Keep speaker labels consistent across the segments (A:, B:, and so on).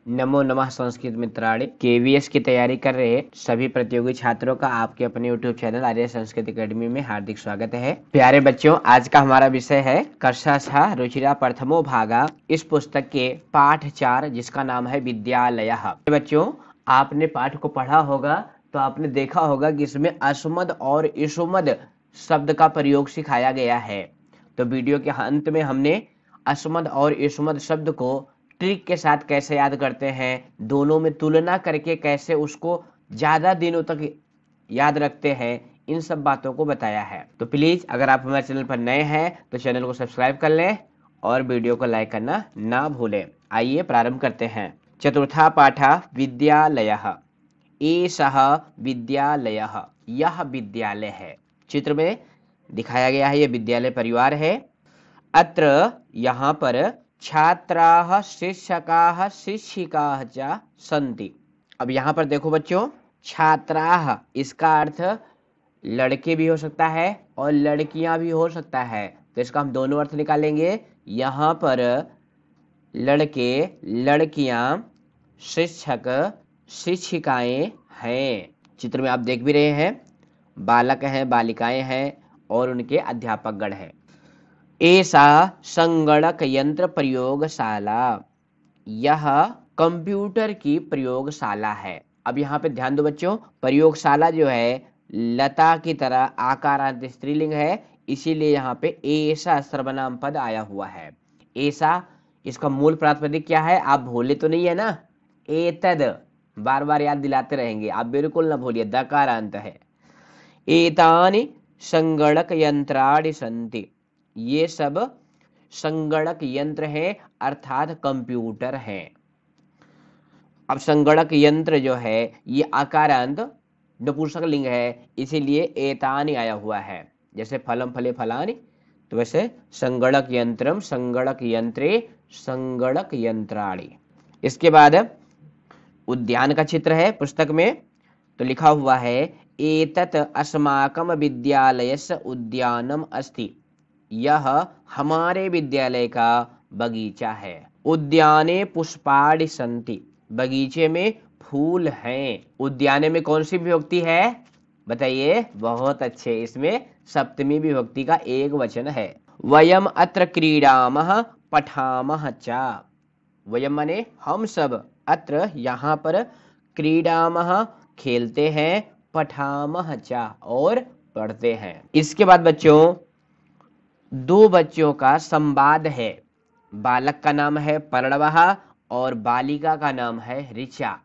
A: नमो नमः संस्कृत मित्राणि। केवीएस की तैयारी कर रहे सभी प्रतियोगी छात्रों का आपके अपने यूट्यूब चैनल आर्य संस्कृत एकेडमी में हार्दिक स्वागत है। प्यारे बच्चों, आज का हमारा विषय है कक्षा 6 रुचिरा प्रथमो भागा, इस पुस्तक के पाठ 4 जिसका नाम है विद्यालयः। बच्चों, आपने पाठ को पढ़ा होगा तो आपने देखा होगा कि इसमें असुमद और इषुमद शब्द का प्रयोग सिखाया गया है। तो वीडियो के अंत में हमने असुमद और इषुमद शब्द को ट्रिक के साथ कैसे याद करते हैं, दोनों में तुलना करके कैसे उसको ज्यादा दिनों तक याद रखते हैं, इन सब बातों को बताया है। तो प्लीज अगर आप हमारे चैनल पर नए हैं तो चैनल को सब्सक्राइब कर लें और वीडियो को लाइक करना ना भूलें। आइए प्रारंभ करते हैं। चतुर्था पाठा विद्यालयः। एषः विद्यालयः, यह विद्यालय है। चित्र में दिखाया गया है, यह विद्यालय परिवार है। अत्र यहाँ पर छात्राः शिक्षकाः शिक्षिकाः च सन्ति। अब यहाँ पर देखो बच्चों, छात्राः इसका अर्थ लड़के भी हो सकता है और लड़कियां भी हो सकता है, तो इसका हम दोनों अर्थ निकालेंगे। यहाँ पर लड़के लड़कियां, शिक्षक शिक्षिकाएं हैं। चित्र में आप देख भी रहे हैं, बालक हैं, बालिकाएं हैं और उनके अध्यापकगण हैं। ऐसा संगणक यंत्र प्रयोगशाला, यह कंप्यूटर की प्रयोगशाला है। अब यहाँ पे ध्यान दो बच्चों, प्रयोगशाला जो है लता की तरह आकारांत स्त्रीलिंग है, इसीलिए यहाँ पे ऐसा सर्वनाम पद आया हुआ है। ऐसा, इसका मूल प्रातिपदिक क्या है, आप भूले तो नहीं है ना? एतद, बार बार याद दिलाते रहेंगे, आप बिल्कुल ना भूलिए, दकारांत है। एतानि संगणक यंत्राणि सन्ति, ये सब संगणक यंत्र हैं अर्थात कंप्यूटर हैं। अब संगणक यंत्र जो है ये आकारांत नपुंसक लिंग है, इसीलिए एतानि आया हुआ है। जैसे फलम फले फलानि, तो वैसे संगणक यंत्रम संगणक यंत्रे संगणक यंत्राणि। इसके बाद उद्यान का चित्र है पुस्तक में, तो लिखा हुआ है एतत् अस्माकं विद्यालयस्य उद्यानम अस्ति, यह हमारे विद्यालय का बगीचा है। उद्याने पुष्पाणि सन्ति, बगीचे में फूल हैं। उद्याने में कौन सी विभक्ति है बताइए? बहुत अच्छे, इसमें सप्तमी विभक्ति का एक वचन है। वयम अत्र क्रीडामः पठामः च, वयम माने हम सब, अत्र यहाँ पर क्रीडामः खेलते हैं, पठामः च और पढ़ते हैं। इसके बाद बच्चों दो बच्चों का संवाद है। बालक का नाम है प्रणवः और बालिका का नाम है ऋचा।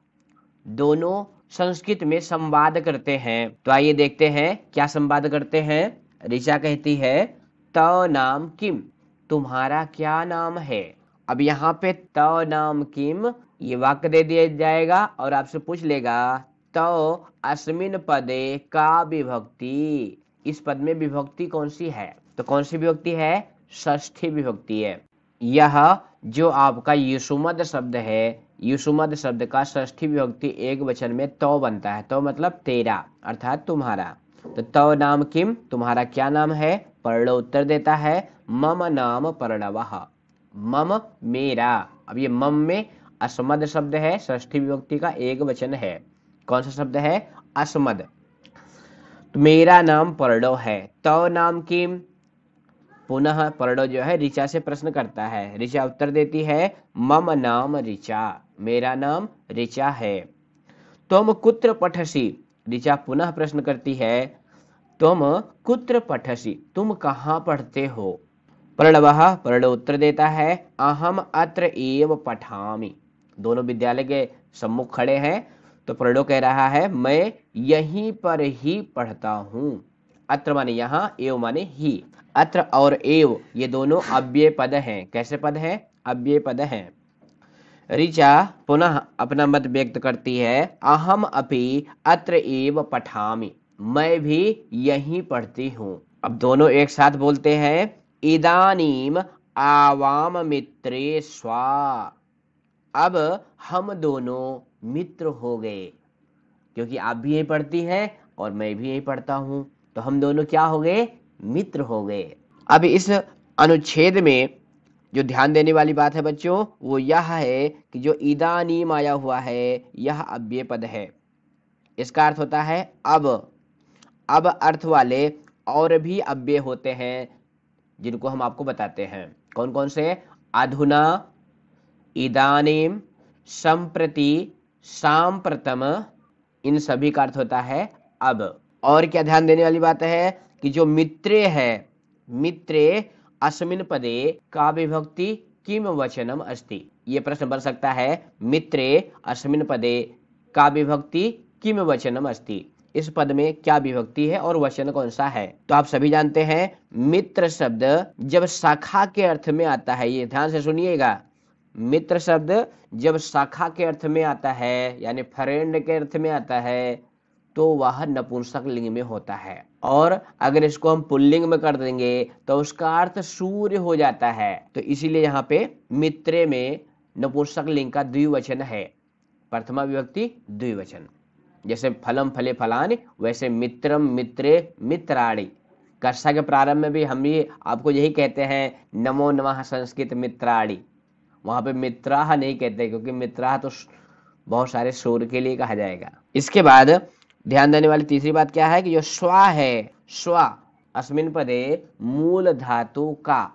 A: दोनों संस्कृत में संवाद करते हैं, तो आइए देखते हैं क्या संवाद करते हैं। ऋचा कहती है तव नाम किम, तुम्हारा क्या नाम है। अब यहाँ पे तव नाम किम ये वाक्य दे दिया जाएगा और आपसे पूछ लेगा तव अस्मिन पदे का विभक्ति, इस पद में विभक्ति कौन सी है? तो कौन सी विभक्ति है? षष्ठी विभक्ति है। यह जो आपका युष्मद शब्द है, युष्मद शब्द का षष्ठी विभक्ति एक वचन में तो बनता है। तो मतलब तेरा अर्थात तुम्हारा। तो तव नाम किम, तुम्हारा क्या नाम है। प्रणव उत्तर देता है मम नाम प्रणवः, मम मेरा। अब ये मम में अस्मद शब्द है, षष्ठी विभक्ति का एक वचन है। कौन सा शब्द है? अस्मद। तो मेरा नाम प्रणव है। तव नाम किम, पुनः प्रणव जो है ऋचा से प्रश्न करता है। ऋचा उत्तर देती है मम नाम ऋचा, मेरा नाम ऋचा है। तुम कुत्र पठसि, ऋचा पुनः प्रश्न करती है तुम कुत्र पठसि, तुम कहाँ पढ़ते हो। प्रणव उत्तर देता है अहम अत्र एव पठामि। दोनों विद्यालय के सम्मुख खड़े हैं, तो प्रणव कह रहा है मैं यहीं पर ही पढ़ता हूँ। अत्र माने यहाँ, एव माने ही। अत्र और एव ये दोनों अव्यय पद हैं। कैसे पद हैं? अव्यय पद हैं। ऋचा पुनः अपना मत व्यक्त करती है अहम अपि अत्र एव पठामि, मैं भी यहीं पढ़ती हूँ। अब दोनों एक साथ बोलते हैं इदानीम आवाम मित्रे स्वा, अब हम दोनों मित्र हो गए, क्योंकि आप भी यहीं पढ़ती हैं और मैं भी यहीं पढ़ता हूं, तो हम दोनों क्या हो गए? मित्र हो गए। अब इस अनुच्छेद में जो ध्यान देने वाली बात है बच्चों वो यह है कि जो इदानीम आया हुआ है यह अव्यय पद है। इसका अर्थ होता है अब अर्थ वाले और भी अव्यय होते हैं जिनको हम आपको बताते हैं। कौन कौन से? अधुना, इदानीम, संप्रति, सांप्रतम, इन सभी का अर्थ होता है अब। और क्या ध्यान देने वाली बात है कि जो मित्रे है, मित्रे अस्मिन् पदे का विभक्ति किम वचनम अस्ति। ये प्रश्न बन सकता है, मित्रे अस्मिन् पदे का विभक्ति किम वचनम अस्ति, इस पद में क्या विभक्ति है और वचन कौन सा है। तो आप सभी जानते हैं मित्र शब्द जब शाखा के अर्थ में आता है, ये ध्यान से सुनिएगा, मित्र शब्द जब शाखा के अर्थ में आता है यानी फ्रेंड के अर्थ में आता है तो वह नपुंसक लिंग में होता है। और अगर इसको हम पुल्लिंग में कर देंगे तो उसका अर्थ सूर्य हो जाता है। तो इसीलिए यहाँ पे मित्रे में नपुंसक लिंग का द्विवचन है, प्रथमा विभक्ति द्विवचन। जैसे फलम फले फलानि वैसे मित्रम मित्रे मित्राणि। कक्षा के प्रारंभ में भी हम भी आपको यही कहते हैं, नमो नमः संस्कृत मित्राणि। वहां पे मित्राह नहीं कहते क्योंकि मित्राह तो बहुत सारे शोर के लिए कहा जाएगा। इसके बाद ध्यान देने वाली तीसरी बात क्या है कि जो स्वा है, स्वा अस्मिन् पदे मूल धातु का,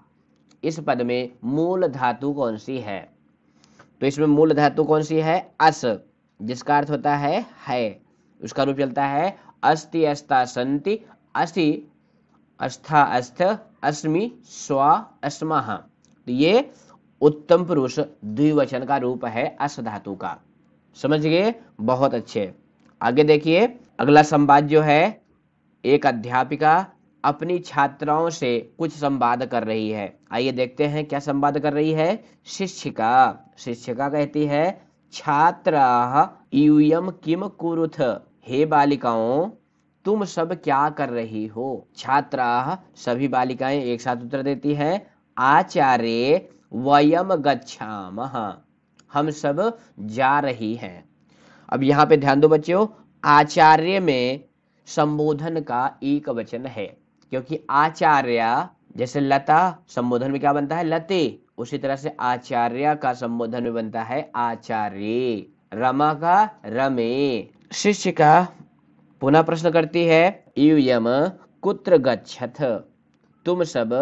A: इस पद में मूल धातु कौन सी है? तो इसमें मूल धातु कौन सी है? अस, जिसका अर्थ होता है। उसका रूप चलता है अस्ति अस्ता संति, अस्ति अस्था अस्थ, अस्मि स्वा अस्मः। तो ये उत्तम पुरुष द्विवचन का रूप है अस धातु का। समझ गए? बहुत अच्छे। आगे देखिए अगला संवाद जो है, एक अध्यापिका अपनी छात्राओं से कुछ संवाद कर रही है। आइए देखते हैं क्या संवाद कर रही है। शिक्षिका कहती है, छात्राः यूयं किम कुरुथ, हे बालिकाओं तुम सब क्या कर रही हो। छात्राः सभी बालिकाएं एक साथ उत्तर देती हैं, आचार्य वयम गच्छामः, हम सब जा रही हैं। अब यहाँ पे ध्यान दो बच्चों, आचार्य में संबोधन का एक वचन है, क्योंकि आचार्य जैसे लता संबोधन में क्या बनता है? लते। उसी तरह से आचार्य का संबोधन में बनता है आचार्य, रमा का रमे। शिक्षिका पुनः प्रश्न करती है, यूयम कुत्र गच्छथ, तुम सब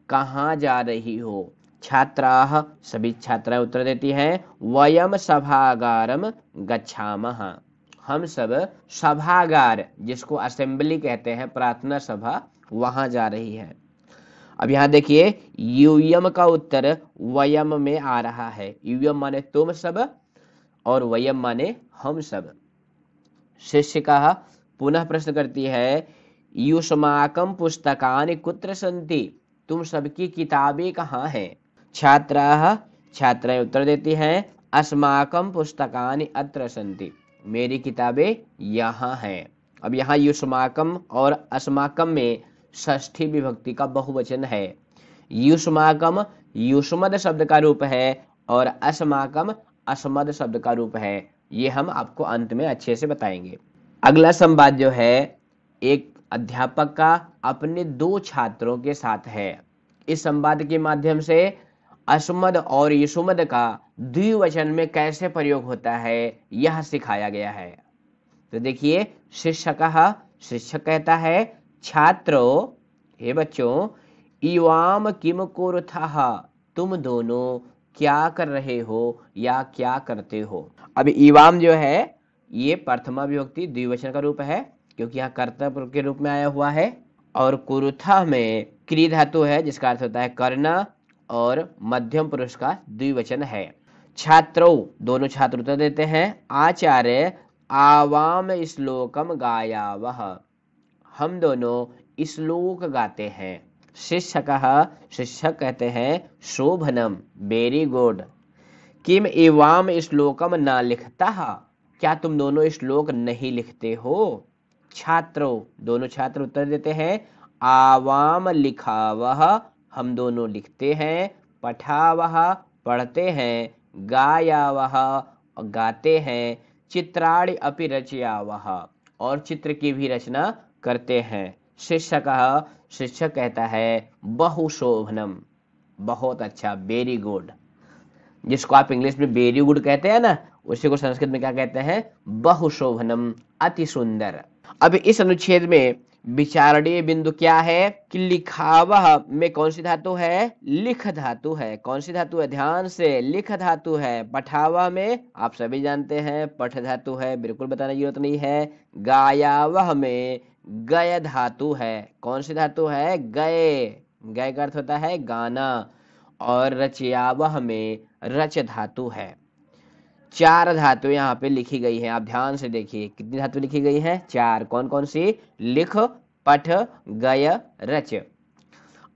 A: कहाँ जा रही हो। छात्राः सभी छात्राएं उत्तर देती हैं, वयम सभागारम गच्छामः, हम सब सभागार जिसको असेंबली कहते हैं, प्रार्थना सभा, वहां जा रही है। अब यहाँ देखिए यूयम का उत्तर वयम में आ रहा है। यूयम माने तुम सब और वयम माने हम सब। शिक्षिका पुनः प्रश्न करती है, युष्माकं पुस्तकानि कुत्र सन्ति, तुम सबकी किताबें कहाँ हैं। छात्राएं उत्तर देती हैं, अस्माकं पुस्तकानि अत्र सन्ति, मेरी किताबें यहाँ हैं। अब यहाँ युष्माकम और अस्माकम में षष्ठी विभक्ति का बहुवचन है। युष्माकम युष्मद शब्द का रूप है और अस्माकम अस्मद शब्द का रूप है। ये हम आपको अंत में अच्छे से बताएंगे। अगला संवाद जो है एक अध्यापक का अपने दो छात्रों के साथ है। इस संवाद के माध्यम से अस्मद और युष्मद का द्विवचन में कैसे प्रयोग होता है यह सिखाया गया है। तो देखिए शिक्षक कहता है, छात्रों हे बच्चों, इवाम किम कुरुथः, तुम दोनों क्या कर रहे हो या क्या करते हो। अब इवाम जो है ये प्रथमा विभक्ति द्विवचन का रूप है क्योंकि यहाँ कर्तव्य के रूप में आया हुआ है, और कुरुथा में क्री धातु है जिसका अर्थ होता है करना, और मध्यम पुरुष का द्विवचन है। छात्रों दोनों छात्र उत्तर देते हैं, आचार्य आवाम श्लोकम गायावः, हम दोनों श्लोक गाते हैं। शिक्षक कहते हैं, शोभनम वेरी गुड, किम एवाम श्लोकम न लिखता, क्या तुम दोनों श्लोक नहीं लिखते हो। छात्रों दोनों छात्र उत्तर देते हैं, आवाम लिखावह, हम दोनों लिखते हैं, पठावह पढ़ते हैं, गायावह गाते हैं, चित्राणि अपि रचयावह और चित्र की भी रचना करते हैं। शिक्षक कहता है, बहुशोभनम बहुत अच्छा, वेरी गुड। जिसको आप इंग्लिश में वेरी गुड कहते हैं ना, उसी को संस्कृत में क्या कहते हैं? बहुशोभनम, अति सुंदर। अब इस अनुच्छेद में विचारणीय बिंदु क्या है कि लिखावह में कौन सी धातु है? लिख धातु है। कौन सी धातु है? ध्यान से, लिख धातु है। पठावह में आप सभी जानते हैं पठ धातु है, बिल्कुल बताने की जरूरत नहीं है। गायावह में गय धातु है। कौन सी धातु है? गय। गय का अर्थ होता है गाना। और रचयावह में रच धातु है। 4 धातु यहाँ पे लिखी गई है, आप ध्यान से देखिए कितनी धातु लिखी गई है? 4। कौन कौन सी? लिख, पठ, गय, रच।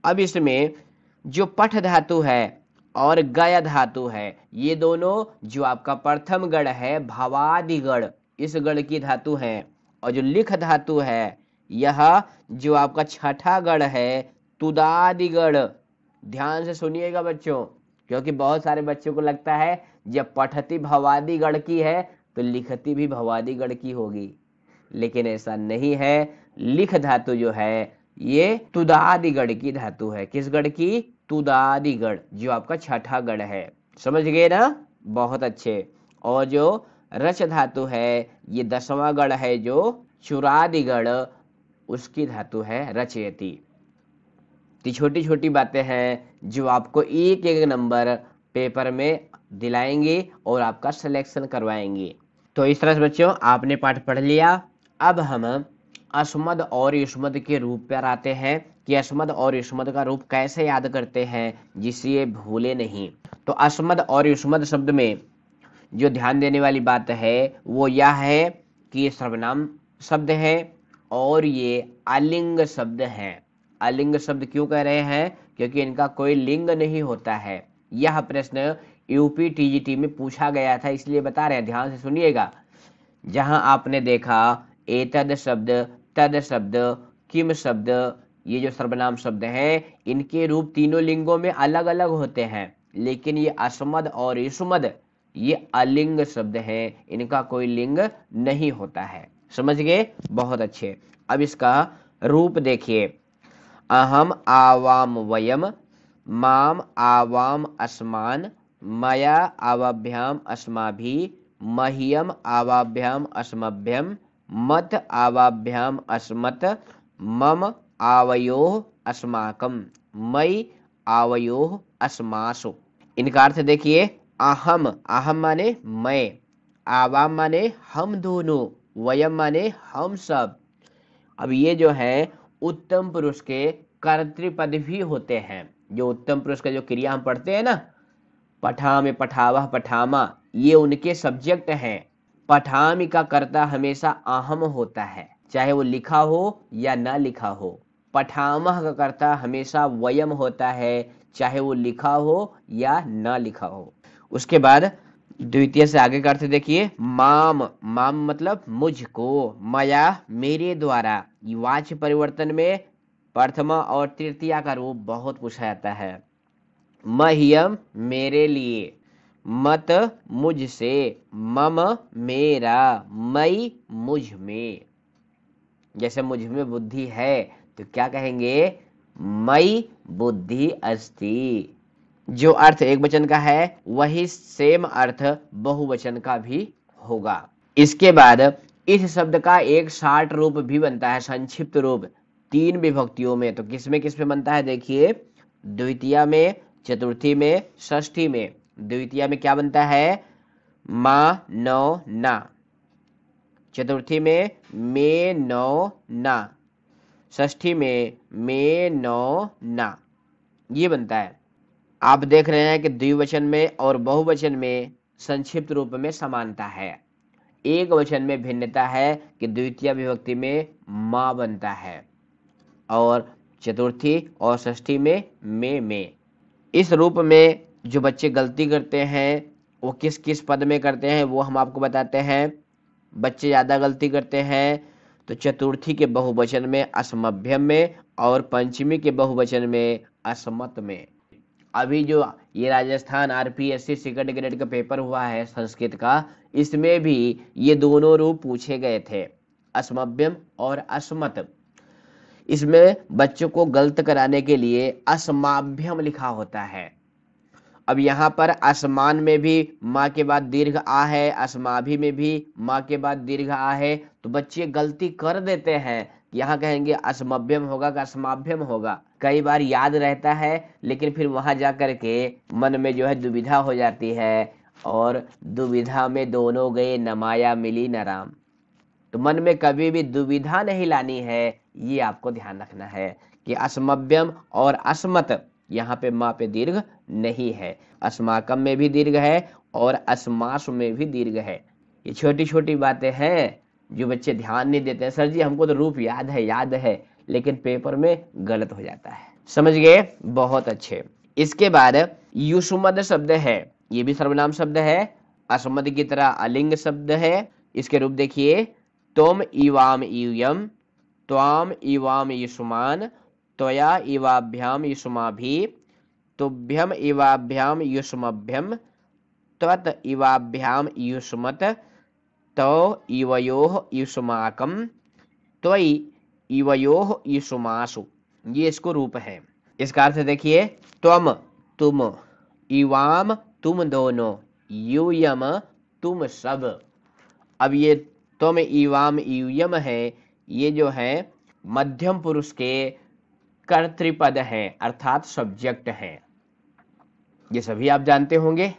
A: अब इसमें जो पठ धातु है और गय धातु है, ये दोनों जो आपका प्रथम गण है भवादि गण, इस गण की धातु है। और जो लिख धातु है, यह जो आपका छठा गण है तुदादि गण। ध्यान से सुनिएगा बच्चों, क्योंकि बहुत सारे बच्चों को लगता है जब पठती भवादि गण की है तो लिखती भी भवादि गण की होगी, लेकिन ऐसा नहीं है। लिख धातु जो है ये तुदादि गण की धातु है। किस गण की? तुदादि गण, जो आपका छठा गण है। समझ गए ना? बहुत अच्छे। और जो रच धातु है ये 10वां गण है, जो चुरादि गण, उसकी धातु है रचयति। छोटी छोटी बातें हैं जो आपको एक एक नंबर पेपर में दिलाएंगे और आपका सिलेक्शन करवाएंगे। तो इस तरह से बच्चों आपने पाठ पढ़ लिया। अब हम अस्मद और युष्मद के रूप पर आते हैं कि अस्मद और युष्मद का रूप कैसे याद करते हैं जिससे ये भूले नहीं। तो अस्मद और युष्मद शब्द में जो ध्यान देने वाली बात है वो यह है कि ये सर्वनाम शब्द है और ये अलिंग शब्द है। अलिंग शब्द क्यों कह रहे हैं? क्योंकि इनका कोई लिंग नहीं होता है। यह प्रश्न यूपी टीजीटी में पूछा गया था, इसलिए बता रहे हैं, ध्यान से सुनिएगा। जहां आपने देखा एतद शब्द, तद शब्द, किम शब्द, ये जो सर्वनाम शब्द हैं इनके रूप तीनों लिंगों में अलग अलग होते हैं, लेकिन ये अस्मद और युष्मद ये अलिंग शब्द हैं, इनका कोई लिंग नहीं होता है। समझ गए? बहुत अच्छे। अब इसका रूप देखिए। अहम आवाम वयम, माम आवाम अस्मान, मया आवाभ्याम अस्माभि, मह्यम आवाभ्याम अस्मभ्यम, मत आवाभ्याम अस्मत्, मम आवयोः अस्माकं, मयि आवयोः अस्मासु। इनका अर्थ देखिए। अहम, अहम माने मैं, आवाम माने हम दोनों, वयम माने हम सब। अब ये जो है उत्तम पुरुष के कर्तृपद भी होते हैं। जो उत्तम पुरुष का जो क्रिया हम पढ़ते हैं ना, पठामे, पठावह, पठामा, ये उनके सब्जेक्ट हैं। पठामी का कर्ता हमेशा अहम होता है, चाहे वो लिखा हो या ना लिखा हो। पठामह का कर्ता हमेशा वयम होता है, चाहे वो लिखा हो या ना लिखा हो। उसके बाद द्वितीय से आगे का अर्थ देखिए। माम, माम मतलब मुझको, मया मेरे द्वारा। वाच्य परिवर्तन में प्रथमा और तृतीया का रूप बहुत पूछा जाता है। मह्यम मेरे लिए, मत मुझसे, मम मेरा, मई मुझ में। जैसे मुझ में बुद्धि है तो क्या कहेंगे? मई बुद्धि अस्ति। जो अर्थ एक वचन का है वही सेम अर्थ बहुवचन का भी होगा। इसके बाद इस शब्द का एक शार्ट रूप भी बनता है, संक्षिप्त रूप, 3 विभक्तियों में। तो किसमें किसमें बनता है देखिए। द्वितीया में, चतुर्थी में, षष्ठी में। द्वितीया में क्या बनता है? मा नौ ना। चतुर्थी में मे नौ ना। षष्ठी में मे नौ ना, ये बनता है। आप देख रहे हैं कि द्विवचन में और बहुवचन में संक्षिप्त रूप में समानता है। एक वचन में भिन्नता है कि द्वितीय विभक्ति में मां बनता है और चतुर्थी और षष्ठी में। इस रूप में जो बच्चे गलती करते हैं वो किस किस पद में करते हैं वो हम आपको बताते हैं। बच्चे ज़्यादा गलती करते हैं तो चतुर्थी के बहुवचन में असमभ्यम में और पंचमी के बहुवचन में असमत में। अभी जो ये राजस्थान आरपीएससी सेकंड ग्रेड का पेपर हुआ है संस्कृत का, इसमें भी ये दोनों रूप पूछे गए थे, असमभ्यम और असमत। इसमें बच्चों को गलत कराने के लिए अस्माभ्यम लिखा होता है। अब यहाँ पर आसमान में भी माँ के बाद दीर्घ आ है, अस्माभि में भी माँ के बाद दीर्घ आ है, तो बच्चे गलती कर देते हैं। यहाँ कहेंगे अस्मभ्यम होगा कि अस्माभ्यम होगा। कई बार याद रहता है लेकिन फिर वहां जा करके मन में जो है दुविधा हो जाती है, और दुविधा में दोनों गए न माया मिली न राम। तो मन में कभी भी दुविधा नहीं लानी है, ये आपको ध्यान रखना है कि अस्मभ्यम और अस्मत, यहाँ पे माँ पे दीर्घ नहीं है। अस्माकम में भी दीर्घ है और अस्मासु में भी दीर्घ है। ये छोटी छोटी बातें हैं जो बच्चे ध्यान नहीं देते हैं। सर जी हमको तो रूप याद है, लेकिन पेपर में गलत हो जाता है। समझ गए? बहुत अच्छे। इसके बाद युष्मद शब्द है, ये भी सर्वनाम शब्द है, अस्मद की तरह अलिंग शब्द है। इसके रूप देखिए, त्वम इवाम यूयम, त्वाम इवाम युष्मान, त्वया इवाभ्याम युष्माभि, तुभ्यम इवाभ्याम युष्मभ्यम, त्वत इवाभ्याम युष्मत, तौ इवयोः युष्माकम, त्वयि इवयोः युष्मासु। ये इसको रूप है। इसका अर्थ देखिए, त्वम तुम, इवाम तुम दोनों, यूयम तुम सब। अब ये त्वम इवाम यूयम है, ये जो है मध्यम पुरुष के कर्तृपद है, अर्थात सब्जेक्ट है। ये सभी आप जानते होंगे,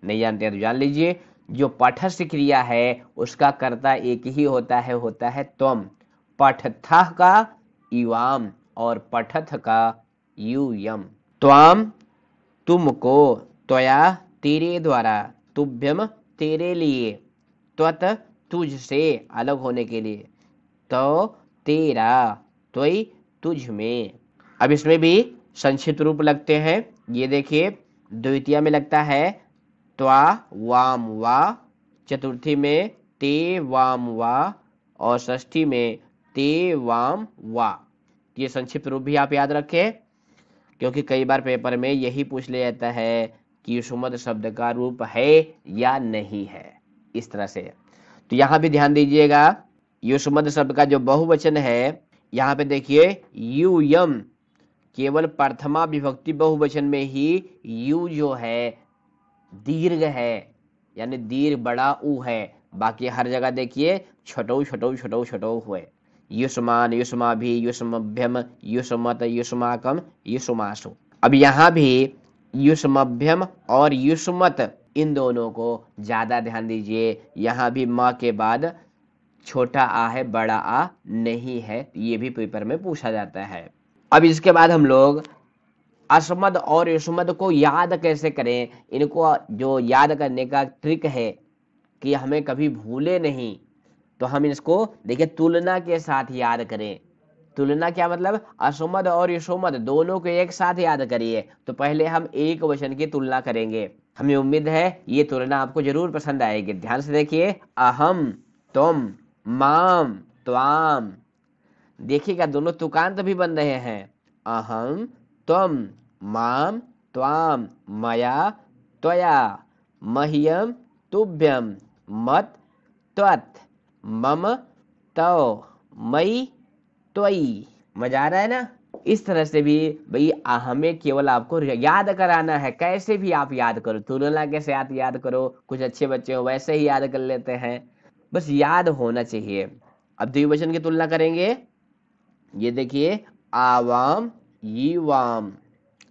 A: नहीं जानते हैं तो जान लीजिए। जो पठस्य क्रिया है उसका कर्ता एक ही होता है त्वम। पठथा का इवाम और पठथ का यूयम। त्वाम तुमको, त्वया तेरे द्वारा, तुभ्यम तेरे लिए, त्वत तुझसे अलग होने के लिए, तो तेरा, त्वयि तुझ में। अब इसमें भी संक्षिप्त रूप लगते हैं। ये देखिए, द्वितीय में लगता है त्वा वाम वा, चतुर्थी में ते वाम वा, और षष्ठी में ते वाम वा। ये संक्षिप्त रूप भी आप याद रखें, क्योंकि कई बार पेपर में यही पूछ लिया जाता है कि युष्मद शब्द का रूप है या नहीं है, इस तरह से। तो यहाँ भी ध्यान दीजिएगा, युष्मद शब्द का जो बहुवचन है, यहाँ पे देखिए यूयम, केवल प्रथमा विभक्ति बहुवचन में ही यू जो है दीर्घ है, यानी दीर्घ बड़ा ऊ है। बाकी हर जगह देखिए छोटो हुए। युष्मान, युष्माभि, युष्मभ्यम, युष्मत, युष्माकम, युष्मासु। अब यहाँ भी युष्मभ्यम और युष्मत, इन दोनों को ज्यादा ध्यान दीजिए। यहाँ भी माँ के बाद छोटा आ है, बड़ा आ नहीं है। ये भी पेपर में पूछा जाता है। अब इसके बाद हम लोग अस्मद और युष्मद को याद कैसे करें, इनको जो याद करने का ट्रिक है कि हमें कभी भूले नहीं, तो हम इसको देखिए तुलना के साथ याद करें। तुलना क्या मतलब? अस्मद और युष्मद दोनों को एक साथ याद करिए। तो पहले हम एक वचन की तुलना करेंगे। हमें उम्मीद है ये तुलना आपको जरूर पसंद आएगी। ध्यान से देखिए, अहम, तुम, माम, त्वाम। देखिएगा दोनों तुकांत भी बन रहे हैं। अहम, त्वम, माम, त्वाम, मया, त्वया, मह्यम, तुभ्यम, मत, त्वत्, मम, तौ, मयि, त्वयि। मजा आ रहा है ना? इस तरह से भी भाई हमें केवल आपको याद कराना है। कैसे भी आप याद करो, तुलना के साथ याद करो। कुछ अच्छे बच्चे हो वैसे ही याद कर लेते हैं, बस याद होना चाहिए। अब द्विवचन की तुलना करेंगे। ये देखिए, आवाम, यीवाम।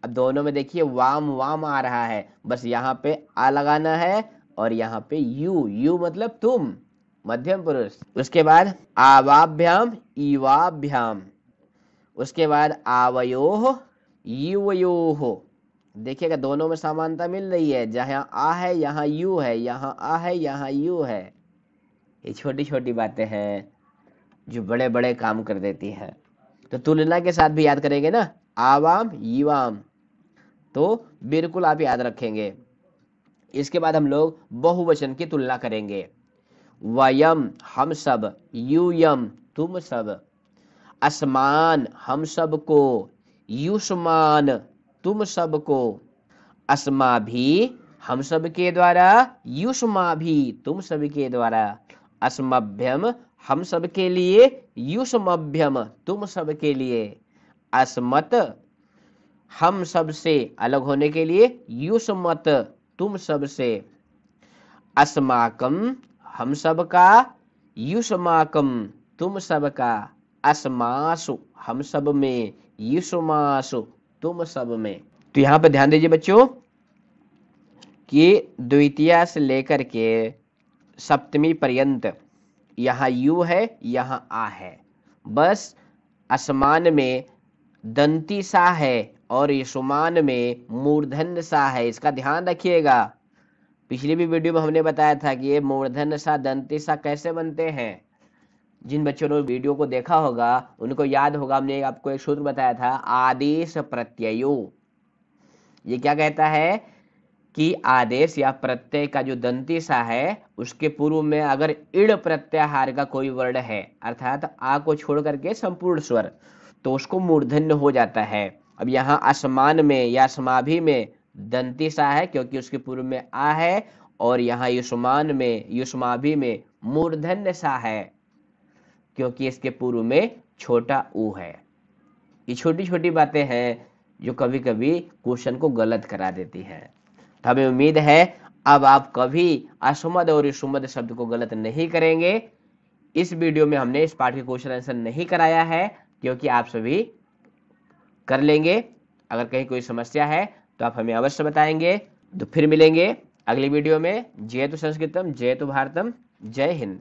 A: अब दोनों में देखिए वाम वाम आ रहा है, बस यहाँ पे आ लगाना है, और यहाँ पे यू मतलब तुम, मध्यम पुरुष। उसके बाद आवाभ्याम, ईवाभ्याम। उसके बाद आवयोः, युवयोः। देखिएगा दोनों में समानता मिल रही है। जहाँ आ है यहाँ यू है, यहाँ आ है यहाँ यू है। ये छोटी छोटी बातें हैं जो बड़े बड़े काम कर देती हैं। तो तुलना के साथ भी याद करेंगे ना, आवाम, यीवाम, तो बिल्कुल आप याद रखेंगे। इसके बाद हम लोग बहुवचन की तुलना करेंगे। वयम, हम सब, यूयम, तुम सब, अस्मान, हम सब को, युष्मान, तुम सब को, अस्माभि, हम सब के द्वारा, युष्माभि, तुम सब के द्वारा, अस्मभ्यम, हम सब के लिए, युष्मभ्यम तुम सब के लिए, अस्मत् हम सब से अलग होने के लिए, युष्मत् तुम सब से, अस्माकम हम सब का, युष्माकम तुम सब का, अस्मासु हम सब में, युष्मासु तुम सब में। तो यहाँ पर ध्यान दीजिए बच्चों कि द्वितीया से लेकर के सप्तमी पर्यंत यहाँ यू है, यहाँ आ है। बस असमान में दंती सा है और यशुमान में मूर्धन्य सा है, इसका ध्यान रखिएगा। पिछली भी वीडियो में हमने बताया था कि ये मूर्धन्य सा दंती सा कैसे बनते हैं। जिन बच्चों ने वीडियो को देखा होगा उनको याद होगा, हमने आपको एक सूत्र बताया था, आदेश प्रत्ययो। ये क्या कहता है कि आदेश या प्रत्यय का जो दंती सा है उसके पूर्व में अगर इड़ प्रत्याहार का कोई वर्ण है, अर्थात आ को छोड़ करके संपूर्ण स्वर, तो उसको मूर्धन्य हो जाता है। अब यहाँ असमान में या समाभि में दंती सा है क्योंकि उसके पूर्व में आ है, और यहाँ युष्मान में युष्माभि में मूर्धन्य सा है क्योंकि इसके पूर्व में छोटा ऊ है। ये छोटी छोटी बातें हैं जो कभी कभी क्वेश्चन को गलत करा देती हैं। तो हमें उम्मीद है अब आप कभी असुमद और सुमद शब्द को गलत नहीं करेंगे। इस वीडियो में हमने इस पाठ के क्वेश्चन आंसर नहीं कराया है क्योंकि आप सभी कर लेंगे। अगर कहीं कोई समस्या है तो आप हमें अवश्य बताएंगे। तो फिर मिलेंगे अगली वीडियो में। जय तो संस्कृतम, जय तो भारतम, जय हिंद।